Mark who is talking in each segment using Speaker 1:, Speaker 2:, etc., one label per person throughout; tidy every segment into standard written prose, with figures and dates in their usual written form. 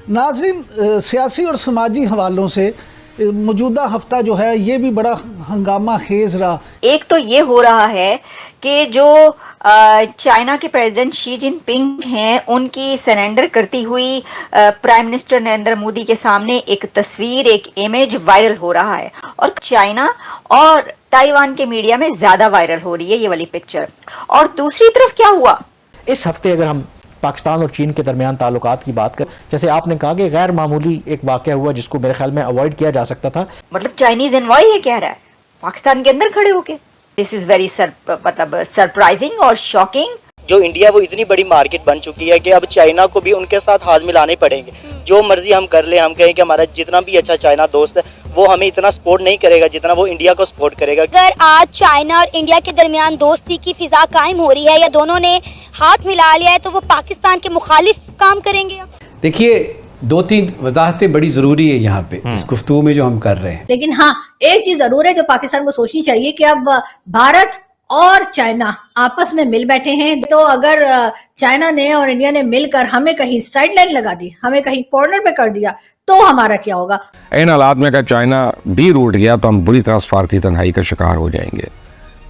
Speaker 1: नाज़रीन, सियासी और समाजी हवालों से मौजूदा हफ्ता जो है ये भी बड़ा हंगामा खेज रहा।
Speaker 2: एक तो ये हो रहा है कि जो चाइना के प्रेसिडेंट शी जिनपिंग हैं उनकी सरेंडर करती हुई प्राइम मिनिस्टर नरेंद्र मोदी के सामने एक तस्वीर, एक इमेज वायरल हो रहा है और चाइना और ताइवान के मीडिया में ज्यादा वायरल हो रही है ये वाली पिक्चर। और दूसरी तरफ क्या हुआ
Speaker 3: इस हफ्ते, अगर हम पाकिस्तान और चीन के दरमियान ताल्लुकात की बात करें, जैसे आपने कहा कि गैर मामूली एक वाकया हुआ जिसको मेरे ख्याल में अवॉइड किया जा सकता था।
Speaker 2: मतलब चाइनीज एनवॉय ये कह रहा है पाकिस्तान के अंदर खड़े होके। दिस इज वेरी सरप्राइजिंग और शॉकिंग।
Speaker 4: जो इंडिया वो इतनी बड़ी मार्केट बन चुकी है कि अब चाइना को भी उनके साथ हाथ मिलाने पड़ेंगे। जो मर्जी हम कर ले, हम कहें कि हमारा जितना भी अच्छा चाइना दोस्त है वो हमें इतना सपोर्ट नहीं करेगा जितना वो इंडिया को सपोर्ट करेगा।
Speaker 5: अगर आज चाइना और इंडिया के दरमियान दोस्ती की फिजा कायम हो रही है या दोनों ने हाथ मिला लिया है तो वो पाकिस्तान के मुखालिफ काम करेंगे।
Speaker 6: देखिए, दो तीन वजाहतें बड़ी ज़रूरी है यहाँ पे इस गुफ्तगू में जो हम कर रहे हैं।
Speaker 7: लेकिन हाँ, एक चीज जरूर है जो पाकिस्तान को सोचनी चाहिए कि अब भारत और चाइना आपस में मिल बैठे हैं, तो अगर चाइना ने और इंडिया ने मिलकर हमें कहीं साइडलाइन लगा दी, हमें कहीं कॉर्नर पे कर दिया, तो हमारा क्या होगा।
Speaker 8: इन हालात में अगर चाइना भी रूठ गया तो हम बुरी तरह स्वार्थी तन्हाई का शिकार हो जाएंगे।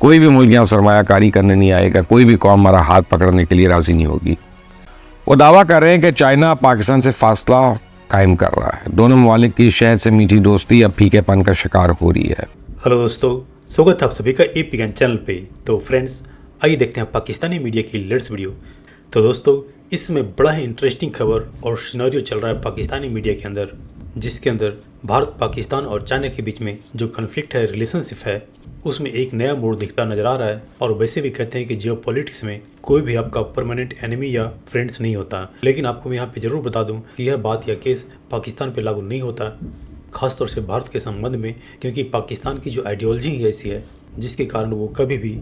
Speaker 8: कोई भी मुल्क यहाँ सरमायाकारी करने नहीं आएगा, कोई भी कौम हमारा हाथ पकड़ने के लिए राजी नहीं होगी। वो दावा कर रहे हैं कि चाइना पाकिस्तान से फासला कायम कर रहा है। दोनों ममालिक की शहद से मीठी दोस्ती अब फीकेपन का शिकार हो रही है।
Speaker 9: हेलो दोस्तों, स्वागत है आप सभी का एपीएन चैनल पे। तो फ्रेंड्स, आइए देखते हैं पाकिस्तानी मीडिया की लेटेस्ट वीडियो। तो दोस्तों, इसमें बड़ा ही इंटरेस्टिंग खबर और सिनेरियो चल रहा है पाकिस्तानी मीडिया के अंदर, जिसके अंदर भारत, पाकिस्तान और चाइना के बीच में जो कन्फ्लिक्ट है, रिलेशनशिप है, उसमें एक नया मोड़ दिखता नजर आ रहा है। और वैसे भी कहते हैं कि जियोपॉलिटिक्स में कोई भी आपका परमानेंट एनिमी या फ्रेंड्स नहीं होता। लेकिन आपको मैं यहाँ पे जरूर बता दूँ कि यह बात या केस पाकिस्तान पे लागू नहीं होता, खासतौर से भारत के संबंध में, क्योंकि पाकिस्तान की जो आइडियोलॉजी ही ऐसी है जिसके कारण वो कभी भी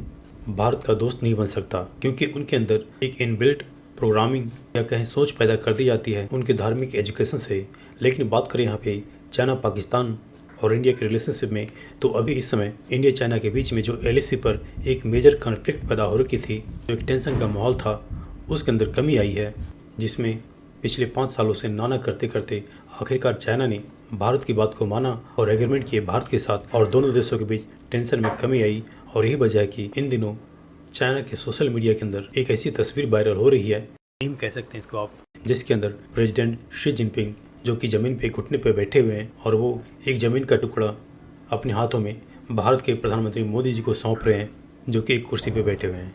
Speaker 9: भारत का दोस्त नहीं बन सकता, क्योंकि उनके अंदर एक इनबिल्ट प्रोग्रामिंग या कहें सोच पैदा कर दी जाती है उनके धार्मिक एजुकेशन से। लेकिन बात करें यहाँ पे चाइना, पाकिस्तान और इंडिया के रिलेशनशिप में, तो अभी इस समय इंडिया चाइना के बीच में जो एलएसी पर एक मेजर कॉन्फ्लिक्ट पैदा हो रखी थी, जो एक टेंशन का माहौल था, उसके अंदर कमी आई है, जिसमें पिछले 5 सालों से नाना करते करते आखिरकार चाइना ने भारत की बात को माना और एग्रीमेंट किए भारत के साथ, और दोनों देशों के बीच टेंशन में कमी आई। और यही वजह है कि इन दिनों चाइना के सोशल मीडिया के अंदर एक ऐसी तस्वीर वायरल हो रही है, मीम कह सकते हैं इसको आप, जिसके अंदर प्रेसिडेंट शी जिनपिंग जो कि ज़मीन पे घुटने पे बैठे हुए हैं और वो एक ज़मीन का टुकड़ा अपने हाथों में भारत के प्रधानमंत्री मोदी जी को सौंप रहे हैं, जो कि एक कुर्सी पे बैठे हुए हैं।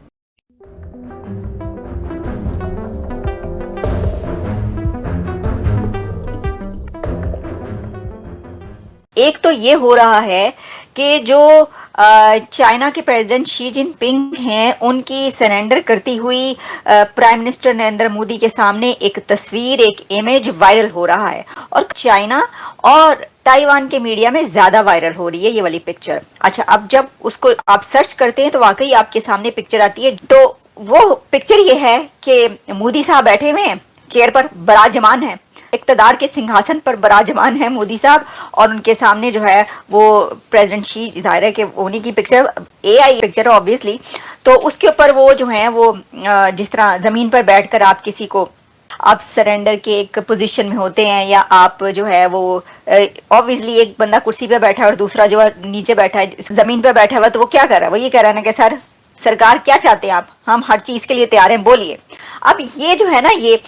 Speaker 2: एक तो ये हो रहा है कि जो चाइना के प्रेसिडेंट शी जिनपिंग हैं उनकी सरेंडर करती हुई प्राइम मिनिस्टर नरेंद्र मोदी के सामने एक तस्वीर, एक इमेज वायरल हो रहा है और चाइना और ताइवान के मीडिया में ज्यादा वायरल हो रही है ये वाली पिक्चर। अच्छा, अब जब उसको आप सर्च करते हैं तो वाकई आपके सामने पिक्चर आती है। तो वो पिक्चर ये है कि मोदी साहब बैठे हुए हैं, चेयर पर विराजमान है, इक़्तिदार के सिंहासन पर विराजमान है मोदी साहब, और उनके सामने जो है वो प्रेसिडेंट शी, जाहिर है कि उन्हीं की पिक्चर, एआई पिक्चर है ऑब्वियसली। तो उसके ऊपर वो जो है वो जिस तरह ज़मीन पर बैठकर आप किसी को, आप सरेंडर के एक पोजीशन में होते हैं, या आप जो है वो ऑब्वियसली एक बंदा कुर्सी पे बैठा है और दूसरा जो है नीचे बैठा है, ज़मीन पे बैठा हुआ है, तो वो क्या कर रहा है, वो ये कह रहा है ना कि सरकार क्या चाहते हैं आप, हम हर चीज़ के लिए तैयार हैं, बोलिए। अब ये जो है ना, ये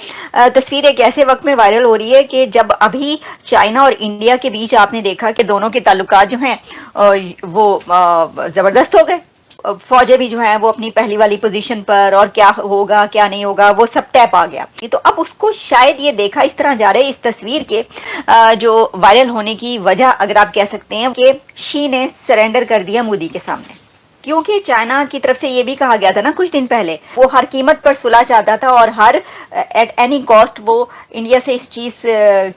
Speaker 2: तस्वीर एक ऐसे वक्त में वायरल हो रही है कि जब अभी चाइना और इंडिया के बीच आपने देखा कि दोनों के ताल्लुकात जो हैं वो ज़बरदस्त हो गए। फौजें भी जो हैं वो अपनी पहली वाली पोजीशन पर, और क्या होगा क्या नहीं होगा वो सब तय पा गया। तो अब उसको शायद ये देखा इस तरह जा रहे हैं, इस तस्वीर के जो वायरल होने की वजह अगर आप कह सकते हैं कि शी ने सरेंडर कर दिया मोदी के सामने, क्योंकि चाइना की तरफ से ये भी कहा गया था ना कुछ दिन पहले, वो हर कीमत पर सुलह चाहता था और हर एट एनी कॉस्ट वो इंडिया से इस चीज़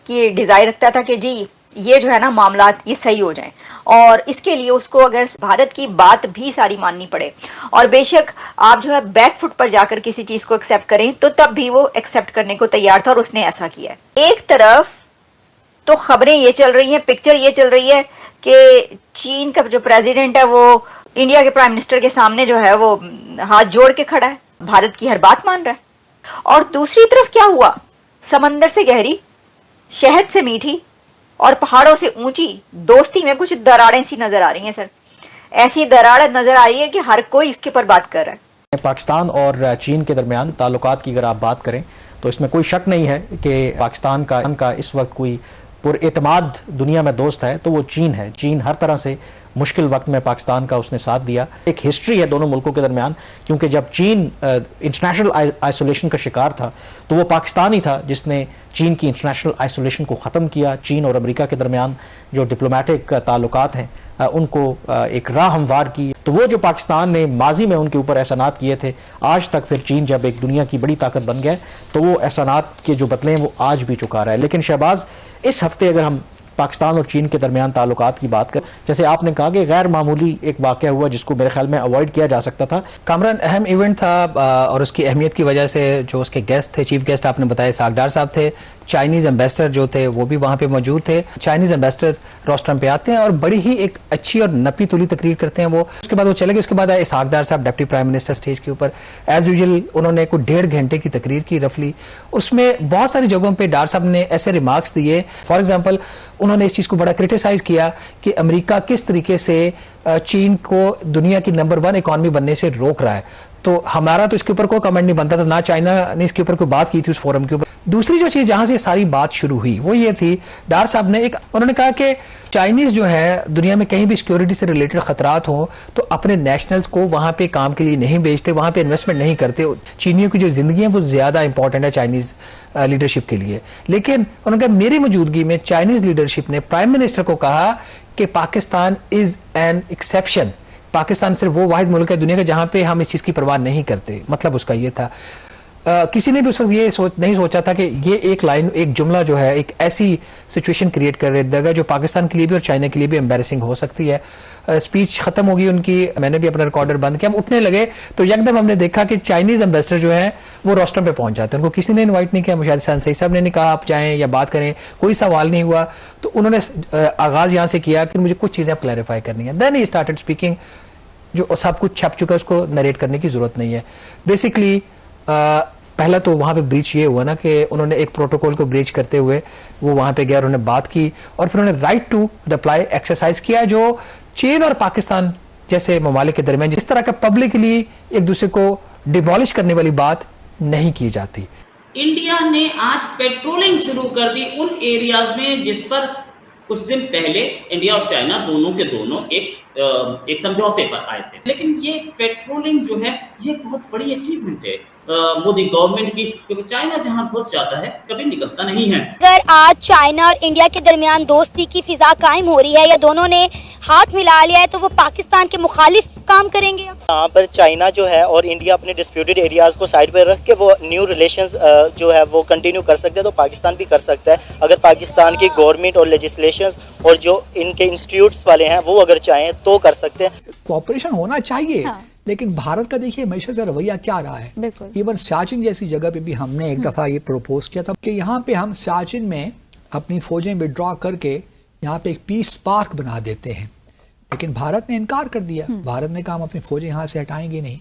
Speaker 2: की डिज़ायर रखता था कि जी ये जो है ना मामलात ये सही हो जाएं, और इसके लिए उसको अगर भारत की बात भी सारी माननी पड़े, और बेशक आप जो है बैक फुट पर जाकर किसी चीज़ को एक्सेप्ट करें, तो तब भी वो एक्सेप्ट करने को तैयार था, और उसने ऐसा किया। एक तरफ तो खबरें ये चल रही हैं, पिक्चर ये चल रही है कि चीन का जो प्रेसिडेंट है वो इंडिया के प्राइम मिनिस्टर के सामने जो है वो हाथ जोड़ के खड़ा है, भारत की हर बात मान रहा है। और दूसरी तरफ क्या हुआ, समंदर से गहरी शहद से मीठी और पहाड़ों से ऊंची दोस्ती में कुछ दरारें सी नजर आ रही हैं सर। ऐसी दरार नजर आ रही है कि हर कोई इसके ऊपर बात कर रहा है।
Speaker 3: पाकिस्तान और चीन के दरमियान ताल्लुकात की अगर आप बात करें तो इसमें कोई शक नहीं है कि पाकिस्तान का इस वक्त कोई पुरएतमाद दुनिया में दोस्त है तो वो चीन है। चीन हर तरह से मुश्किल वक्त में पाकिस्तान का उसने साथ दिया। एक हिस्ट्री है दोनों मुल्कों के दरमियान, क्योंकि जब चीन इंटरनेशनल आइसोलेशन का शिकार था तो वो पाकिस्तान ही था जिसने चीन की इंटरनेशनल आइसोलेशन को ख़त्म किया। चीन और अमेरिका के दरमियान जो डिप्लोमेटिक ताल्लुकात हैं उनको एक राह हमवार की। तो वो जो पाकिस्तान ने माजी में उनके ऊपर एहसानात किए थे, आज तक फिर चीन जब एक दुनिया की बड़ी ताकत बन गया तो वो एहसानात के जो बदले हैं वो आज भी चुका रहा है। लेकिन शहबाज, इस हफ्ते अगर हम पाकिस्तान और चीन के दरमियान ताल्लुकात की बात करें, जैसे आपने कहा कि गैर मामूली एक वाक़या हुआ जिसको मेरे ख्याल में अवॉइड किया जा सकता था।
Speaker 10: कामरान, अहम इवेंट था और उसकी अहमियत की वजह से जो उसके गेस्ट थे, चीफ गेस्ट आपने बताया इसाक डार साहब थे। चाइनीज़ एम्बेसडर जो थे वो भी वहाँ पे मौजूद थे। चाइनीज़ एम्बेसडर रोस्टरम पे आते हैं और बड़ी ही एक अच्छी और नपी तुली तकरीर करते हैं वो। उसके बाद वो चले गए। उसके बाद आए इसाक डार साहब, डिप्टी प्राइम मिनिस्टर, स्टेज के ऊपर एज यूजुअल उन्होंने कुछ 1.5 घंटे की तकरीर की रफली। उसमें बहुत सारी जगहों पर डार साहब ने ऐसे रिमार्क्स दिए। फॉर एग्जाम्पल उन्होंने इस चीज़ को बड़ा क्रिटिसाइज किया कि अमेरिका किस तरीके से चीन को दुनिया की नंबर 1 इकॉनमी बनने से रोक रहा है। तो हमारा तो इसके ऊपर कोई कमेंट नहीं बनता था, ना चाइना ने इसके ऊपर कोई बात की थी उस फोरम के ऊपर। दूसरी जो चीज जहां से सारी बात शुरू हुई वो ये थी, डार साहब ने उन्होंने कहा कि चाइनीज जो है दुनिया में कहीं भी सिक्योरिटी से रिलेटेड खतरात हो तो अपने नेशनल्स को वहां पे काम के लिए नहीं भेजते, वहां पे इन्वेस्टमेंट नहीं करते। चीनियों की जो जिंदगी है वो ज्यादा इंपॉर्टेंट है चाइनीज लीडरशिप के लिए। लेकिन उन्होंने कहा मेरी मौजूदगी में चाइनीज लीडरशिप ने प्राइम मिनिस्टर को कहा कि Pakistan is an exception. Pakistan सिर्फ वो वाहिद मुल्क है दुनिया का जहां पे हम इस चीज की परवाह नहीं करते। मतलब उसका ये था। किसी ने भी उस वक्त ये नहीं सोचा था कि ये एक लाइन, एक जुमला जो है एक ऐसी सिचुएशन क्रिएट कर देगा जो पाकिस्तान के लिए भी और चाइना के लिए भी एम्बैरेसिंग हो सकती है। स्पीच खत्म होगी उनकी, मैंने भी अपना रिकॉर्डर बंद किया, हम उठने लगे तो यकदम हमने देखा कि चाइनीज एम्बेसडर जो है वो रोस्टर पे पहुंच जाते हैं। उनको किसी ने इन्वाइट नहीं किया। मुशाहिद सही साहब ने नहीं कहा आप जाएं या बात करें, कोई सवाल नहीं हुआ। तो उन्होंने आगाज यहाँ से किया कि मुझे कुछ चीजें क्लैरिफाई करनी है। Then he started speaking. जो सब कुछ छप चुका है उसको नरेट करने की जरूरत नहीं है। बेसिकली पहला तो वहां पे ब्रीच ये हुआ ना कि उन्होंने एक प्रोटोकॉल को ब्रीच करते हुए वो वहां पे गए, उन्होंने बात की और फिर उन्होंने राइट टू रिप्लाई एक्सरसाइज किया जो चीन और पाकिस्तान जैसे ममालिक के दरमियान जिस तरह का पब्लिकली एक दूसरे को डिमोलिश करने वाली बात नहीं की जाती।
Speaker 11: इंडिया ने आज पेट्रोलिंग शुरू कर दी उन एरियाज में जिस पर कुछ दिन पहले इंडिया और चाइना दोनों के दोनों एक समझौते पर आए थे। लेकिन ये पेट्रोलिंग जो है ये बहुत बड़ी अचीवमेंट है मोदी गवर्नमेंट की, क्योंकि चाइना जहां घुस जाता है कभी निकलता नहीं है।
Speaker 5: अगर आज चाइना और इंडिया के दरमियान दोस्ती की फिजा कायम हो रही है या दोनों ने हाथ मिला लिया है तो वो पाकिस्तान के मुखालिफ काम करेंगे।
Speaker 4: यहाँ पर चाइना जो है और इंडिया अपने डिस्प्यूटेड एरियाज को साइड पर रख के वो न्यू रिलेशंस जो है वो कंटिन्यू कर सकते हैं, तो पाकिस्तान भी कर सकता है अगर पाकिस्तान की गवर्नमेंट और लेजिस्लेशंस और जो इनके इंस्टीट्यूट्स वाले हैं वो अगर चाहें तो कर सकते हैं।
Speaker 12: कोऑपरेशन होना चाहिए। हाँ। लेकिन भारत का देखिए हमेशा से रवैया क्या रहा है। इवन सियाचिन जैसी जगह पे भी हमने एक दफ़ा ये प्रपोज किया था कि यहाँ पे हम सियाचिन में अपनी फौजें विड्रॉ करके यहाँ पे एक पीस पार्क बना देते हैं, लेकिन भारत ने इनकार कर दिया। भारत ने कहा हम अपनी फौजें यहाँ से हटाएंगे नहीं।